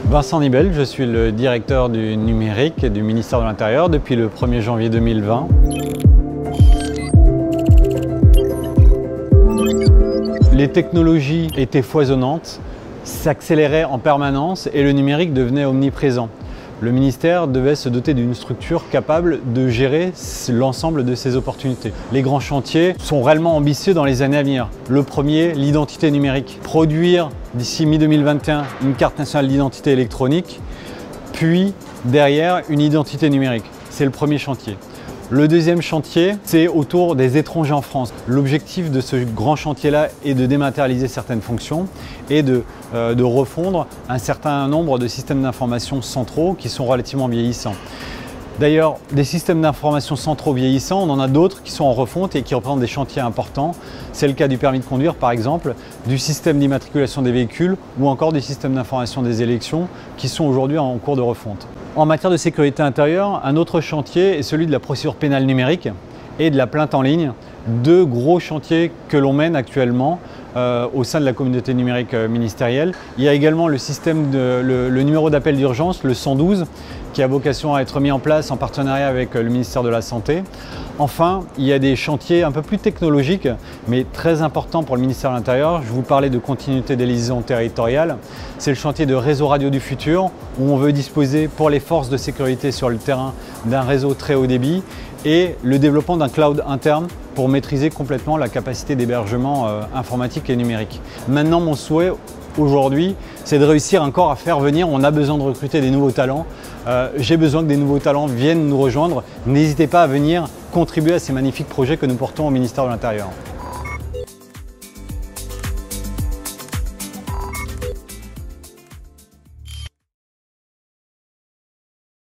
Vincent Nibel, je suis le directeur du numérique du ministère de l'Intérieur depuis le 1er janvier 2020. Les technologies étaient foisonnantes, s'accéléraient en permanence et le numérique devenait omniprésent. Le ministère devait se doter d'une structure capable de gérer l'ensemble de ces opportunités. Les grands chantiers sont réellement ambitieux dans les années à venir. Le premier, l'identité numérique. Produire d'ici mi-2021 une carte nationale d'identité électronique, puis derrière une identité numérique. C'est le premier chantier. Le deuxième chantier, c'est autour des étrangers en France. L'objectif de ce grand chantier-là est de dématérialiser certaines fonctions et de refondre un certain nombre de systèmes d'information centraux qui sont relativement vieillissants. D'ailleurs, des systèmes d'information centraux vieillissants, on en a d'autres qui sont en refonte et qui représentent des chantiers importants. C'est le cas du permis de conduire par exemple, du système d'immatriculation des véhicules ou encore du système d'information des élections qui sont aujourd'hui en cours de refonte. En matière de sécurité intérieure, un autre chantier est celui de la procédure pénale numérique et de la plainte en ligne. Deux gros chantiers que l'on mène actuellement au sein de la communauté numérique ministérielle. Il y a également le système le numéro d'appel d'urgence, le 112, qui a vocation à être mis en place en partenariat avec le ministère de la Santé. Enfin, il y a des chantiers un peu plus technologiques, mais très importants pour le ministère de l'Intérieur. Je vous parlais de continuité des liaisons territoriales. C'est le chantier de réseau radio du futur, où on veut disposer pour les forces de sécurité sur le terrain d'un réseau très haut débit et le développement d'un cloud interne pour maîtriser complètement la capacité d'hébergement informatique et numérique. Maintenant, mon souhait aujourd'hui, c'est de réussir encore à faire venir. On a besoin de recruter des nouveaux talents. J'ai besoin que des nouveaux talents viennent nous rejoindre. N'hésitez pas à venir contribuer à ces magnifiques projets que nous portons au ministère de l'Intérieur.